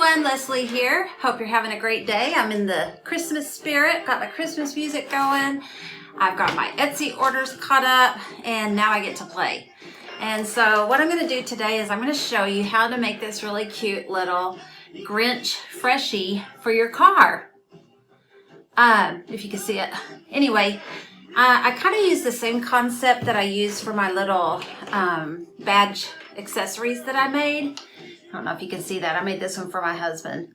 everyone, Leslie here. Hope you're having a great day. I'm in the Christmas spirit, got my Christmas music going. I've got my Etsy orders caught up and now I get to play. And so what I'm going to do today is I'm going to show you how to make this really cute little Grinch Freshie for your car. If you can see it. Anyway, I kind of use the same concept that I used for my little badge accessories that I made. I don't know if you can see that. I made this one for my husband.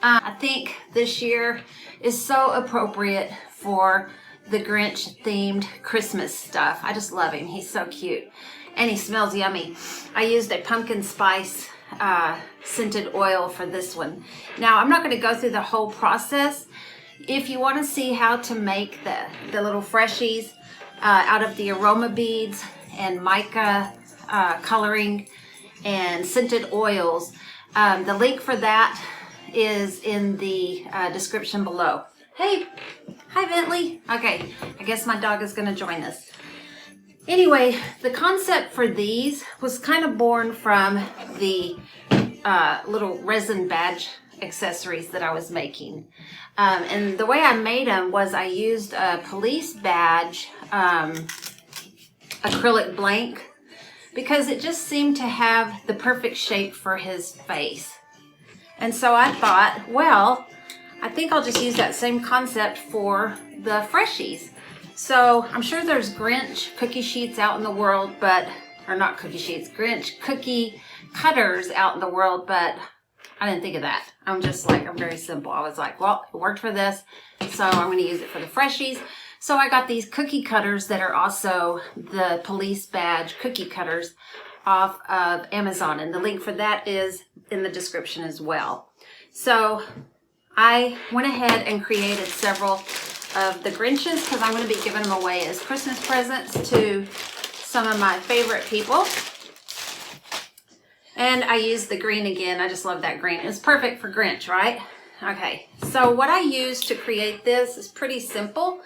I think this year is so appropriate for the Grinch themed Christmas stuff. I just love him. He's so cute. And he smells yummy. I used a pumpkin spice scented oil for this one. Now, I'm not going to go through the whole process. If you want to see how to make the little Freshies out of the aroma beads and mica coloring and scented oils, the link for that is in the description below. Hey, hi Bentley. Okay, I guess my dog is going to join us. Anyway, the concept for these was kind of born from the little resin badge accessories that I was making. And the way I made them was I used a Police Badge acrylic blank because it just seemed to have the perfect shape for his face. And so I thought, well, I think I'll just use that same concept for the Freshies. So I'm sure there's Grinch cookie sheets out in the world, or not cookie sheets, Grinch cookie cutters out in the world, but I didn't think of that. I'm very simple. I was like, well, it worked for this, so I'm going to use it for the Freshies. So I got these cookie cutters that are also the Police Badge cookie cutters off of Amazon, and the link for that is in the description as well. So I went ahead and created several of the Grinches because I'm going to be giving them away as Christmas presents to some of my favorite people. And I used the green again. I just love that green. It's perfect for Grinch, right? Okay, so what I used to create this is pretty simple.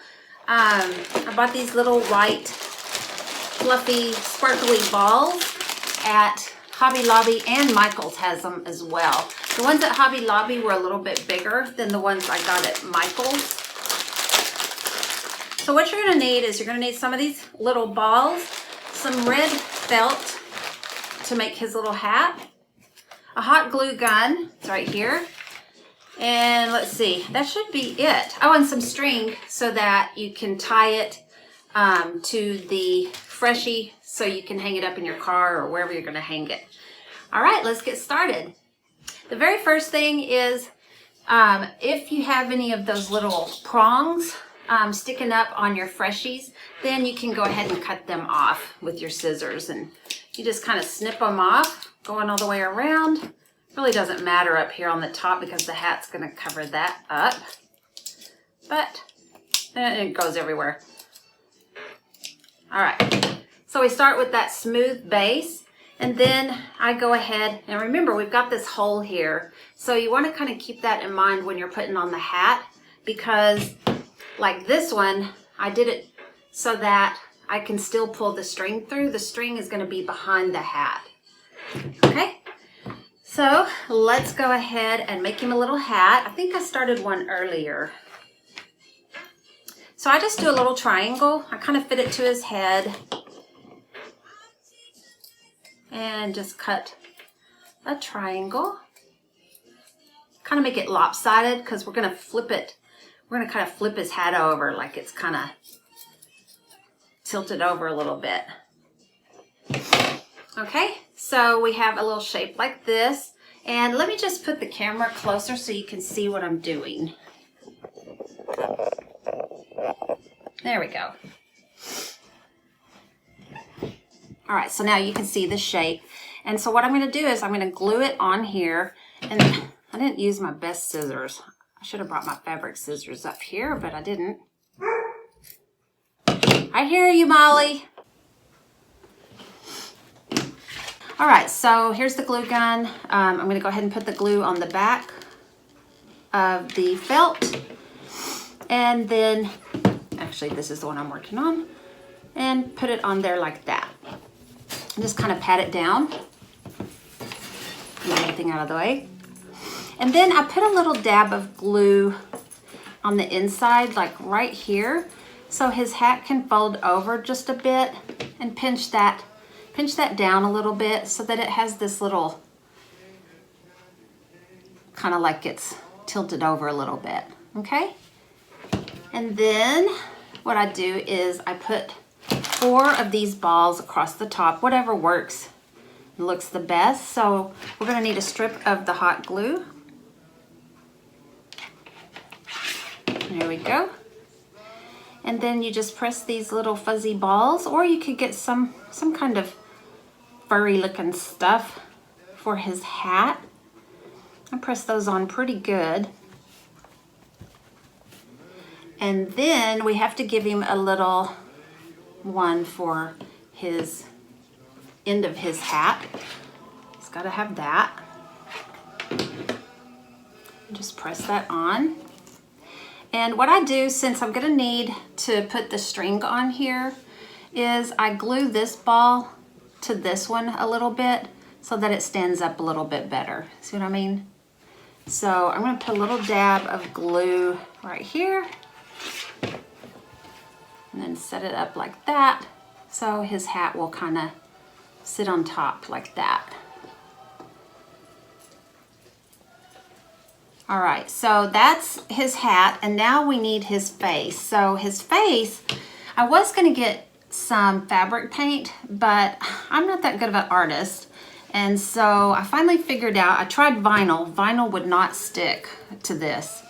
I bought these little white, fluffy, sparkly balls at Hobby Lobby, and Michael's has them as well. The ones at Hobby Lobby were a little bit bigger than the ones I got at Michael's. So what you're going to need is you're going to need some of these little balls, some red felt to make his little hat, a hot glue gun, it's right here, and let's see, that should be it. Oh, and some string so that you can tie it to the Freshie so you can hang it up in your car or wherever you're going to hang it. All right, let's get started. The very first thing is if you have any of those little prongs sticking up on your Freshies, then you can go ahead and cut them off with your scissors, and you just kind of snip them off, going all the way around. Really doesn't matter up here on the top because the hat's going to cover that up, but it goes everywhere. All right, so we start with that smooth base, and then I go ahead, and remember we've got this hole here, so you want to kind of keep that in mind when you're putting on the hat, because like this one, I did it so that I can still pull the string through. The string is going to be behind the hat. Okay, so let's go ahead and make him a little hat. I think I started one earlier. So I just do a little triangle. I kind of fit it to his head and just cut a triangle. Kind of make it lopsided because we're going to flip it. We're going to kind of flip his hat over like it's kind of tilted over a little bit. Okay, so we have a little shape like this, and let me just put the camera closer so you can see what I'm doing. There we go. All right, so now you can see the shape, and so what I'm going to do is I'm going to glue it on here, and I didn't use my best scissors. I should have brought my fabric scissors up here, but I didn't. I hear you, Molly. All right, so here's the glue gun. I'm going to go ahead and put the glue on the back of the felt. And then, actually, this is the one I'm working on. And put it on there like that. And just kind of pat it down. Get everything out of the way. And then I put a little dab of glue on the inside, like right here, so his hat can fold over just a bit, and pinch that down a little bit so that it has this little, kind of like it's tilted over a little bit, okay? And then what I do is I put 4 of these balls across the top, whatever works, looks the best. So we're gonna need a strip of the hot glue. There we go. And then you just press these little fuzzy balls, or you could get some kind of furry looking stuff for his hat. I press those on pretty good. And then we have to give him a little one for his end of his hat. He's got to have that. Just press that on. And what I do, since I'm going to need to put the string on here, is I glue this ball to this one a little bit so that it stands up a little bit better. See what I mean? So I'm going to put a little dab of glue right here and then set it up like that so his hat will kind of sit on top like that. All right, so that's his hat, and now we need his face. So his face, I was gonna get some fabric paint, but I'm not that good of an artist. And so I finally figured out, I tried vinyl. Vinyl would not stick to this.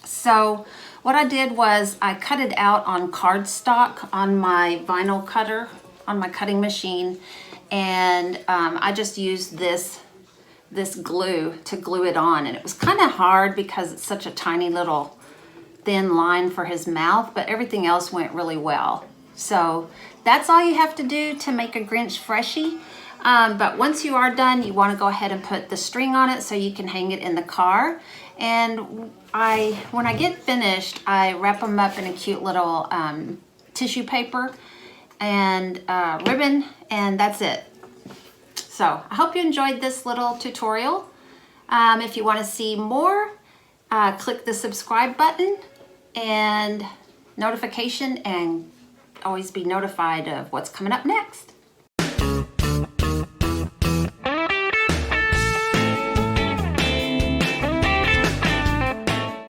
So what I did was I cut it out on cardstock on my vinyl cutter, on my cutting machine. And I just used this glue to glue it on. And it was kind of hard because it's such a tiny little thin line for his mouth, but everything else went really well. So that's all you have to do to make a Grinch Freshie. But once you are done, you want to go ahead and put the string on it so you can hang it in the car. And when I get finished, I wrap them up in a cute little tissue paper and ribbon, and that's it. So I hope you enjoyed this little tutorial. If you want to see more, click the subscribe button and notification, and always be notified of what's coming up next.